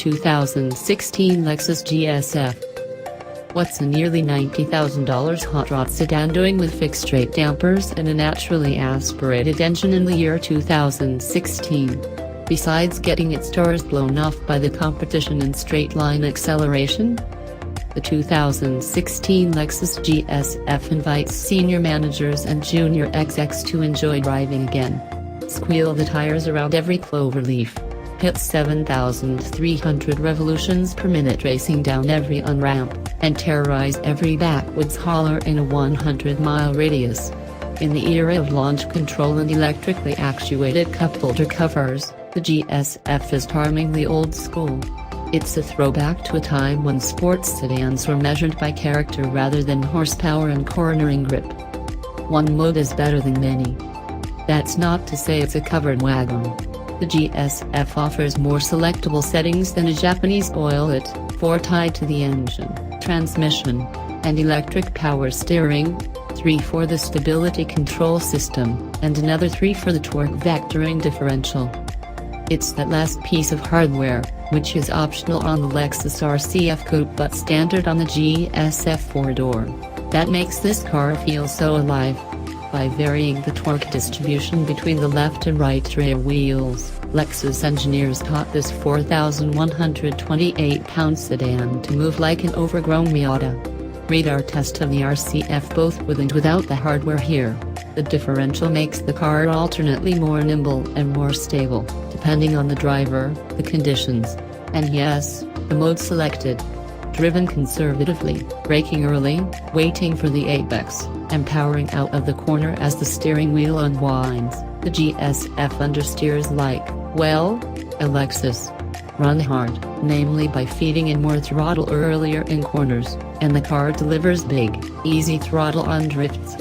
2016 Lexus GS F. What's a nearly $90,000 hot rod sedan doing with fixed straight dampers and a naturally aspirated engine in the year 2016? Besides getting its doors blown off by the competition in straight-line acceleration? The 2016 Lexus GS F invites senior managers and junior execs to enjoy driving again. Squeal the tires around every clover leaf. Hit 7,300 revolutions per minute racing down every on-ramp, and terrorize every backwoods holler in a 100-mile radius. In the era of launch control and electrically actuated cup-holder covers, the GS F is charmingly old school. It's a throwback to a time when sports sedans were measured by character rather than horsepower and cornering grip. One mode is better than many. That's not to say it's a covered wagon. The GS F offers more selectable settings than a Japanese oil-it, 4 tied to the engine, transmission, and electric power steering, 3 for the stability control system, and another 3 for the torque vectoring differential. It's that last piece of hardware, which is optional on the Lexus RCF Coupe but standard on the GS F 4-door, that makes this car feel so alive. By varying the torque distribution between the left and right rear wheels, Lexus engineers taught this 4,128-pound sedan to move like an overgrown Miata. Read our test of the RCF both with and without the hardware here. The differential makes the car alternately more nimble and more stable, depending on the driver, the conditions, and yes, the mode selected. Driven conservatively, braking early, waiting for the apex, and powering out of the corner as the steering wheel unwinds, the GS F understeers like, well, a Lexus. Run hard, namely by feeding in more throttle earlier in corners, and the car delivers big, easy throttle on drifts.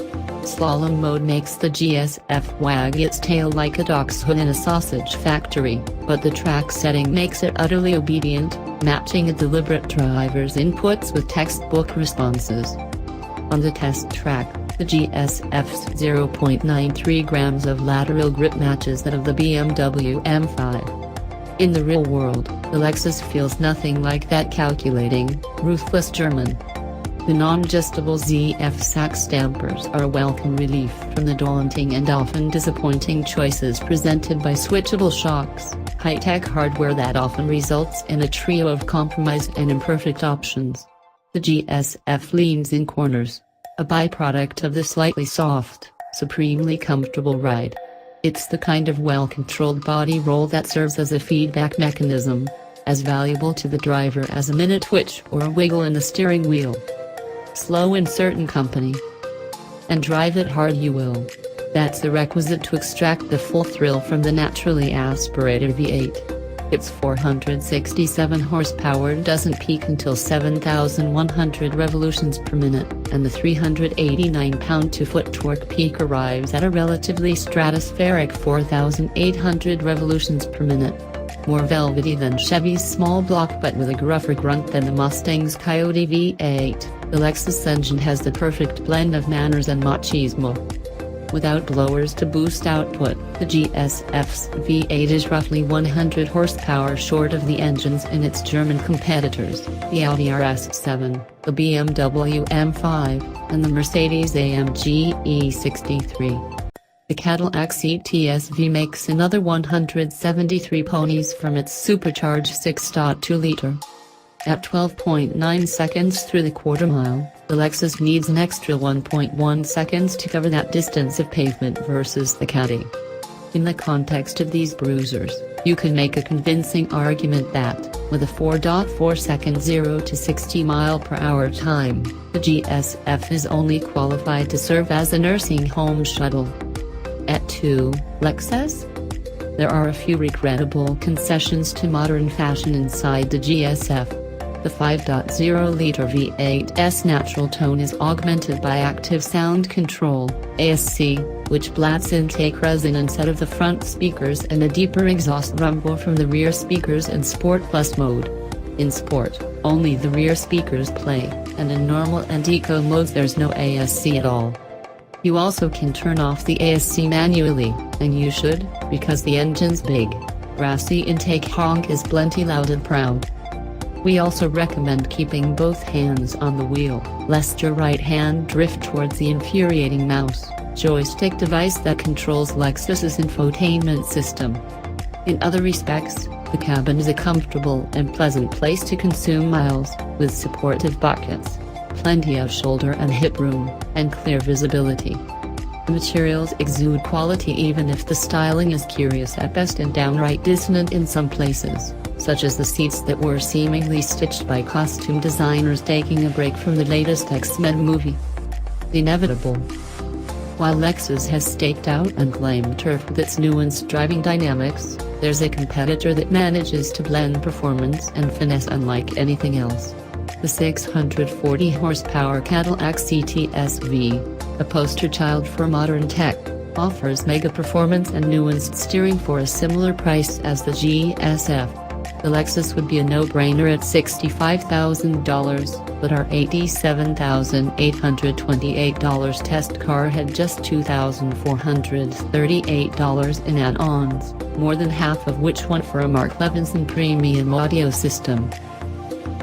Slalom mode makes the GS F wag its tail like a dachshund in a sausage factory, but the track setting makes it utterly obedient, matching a deliberate driver's inputs with textbook responses. On the test track, the GS F's 0.93 grams of lateral grip matches that of the BMW M5. In the real world, the Lexus feels nothing like that calculating, ruthless German. The non-adjustable ZF Sachs dampers are a welcome relief from the daunting and often disappointing choices presented by switchable shocks, high-tech hardware that often results in a trio of compromised and imperfect options. The GS F leans in corners, a byproduct of the slightly soft, supremely comfortable ride. It's the kind of well-controlled body roll that serves as a feedback mechanism, as valuable to the driver as a minute twitch or a wiggle in the steering wheel. Slow in certain company, and drive it hard you will. That's the requisite to extract the full thrill from the naturally aspirated V8. Its 467 horsepower doesn't peak until 7,100 revolutions per minute, and the 389 pound-to-foot torque peak arrives at a relatively stratospheric 4,800 revolutions per minute. More velvety than Chevy's small block but with a gruffer grunt than the Mustang's Coyote V8, the Lexus engine has the perfect blend of manners and machismo. Without blowers to boost output, the GS F's V8 is roughly 100 horsepower short of the engines in its German competitors, the Audi RS7, the BMW M5, and the Mercedes-AMG E63. The Cadillac CTS-V makes another 173 ponies from its supercharged 6.2-liter. At 12.9 seconds through the quarter-mile, the Lexus needs an extra 1.1 seconds to cover that distance of pavement versus the Caddy. In the context of these bruisers, you can make a convincing argument that, with a 4.4-second 0 to 60 mph time, the GS F is only qualified to serve as a nursing home shuttle. At 2, Lexus? There are a few regrettable concessions to modern fashion inside the GS F. The 5.0-liter V8's natural tone is augmented by active sound control, ASC, which blats intake resin instead of the front speakers and a deeper exhaust rumble from the rear speakers in Sport Plus mode. In Sport, only the rear speakers play, and in Normal and Eco modes there's no ASC at all. You also can turn off the ASC manually, and you should, because the engine's big, brassy intake honk is plenty loud and proud. We also recommend keeping both hands on the wheel, lest your right hand drift towards the infuriating mouse joystick device that controls Lexus's infotainment system. In other respects, the cabin is a comfortable and pleasant place to consume miles, with supportive buckets, plenty of shoulder and hip room, and clear visibility. The materials exude quality even if the styling is curious at best and downright dissonant in some places, such as the seats that were seemingly stitched by costume designers taking a break from the latest X-Men movie. The inevitable. While Lexus has staked out unclaimed turf with its nuanced driving dynamics, there's a competitor that manages to blend performance and finesse unlike anything else. The 640 horsepower Cadillac CTS-V, a poster child for modern tech, offers mega performance and nuanced steering for a similar price as the GS F. The Lexus would be a no-brainer at $65,000, but our $87,828 test car had just $2,438 in add-ons, more than half of which went for a Mark Levinson premium audio system.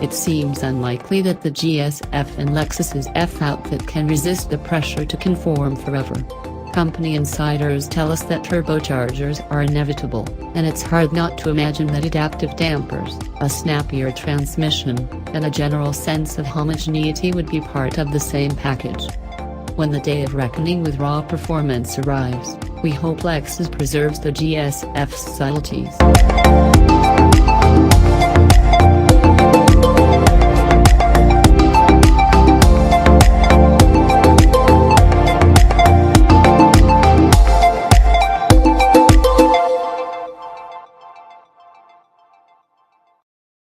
It seems unlikely that the GS F and Lexus's F outfit can resist the pressure to conform forever. Company insiders tell us that turbochargers are inevitable, and it's hard not to imagine that adaptive dampers, a snappier transmission, and a general sense of homogeneity would be part of the same package. When the day of reckoning with raw performance arrives, we hope Lexus preserves the GS F's subtleties.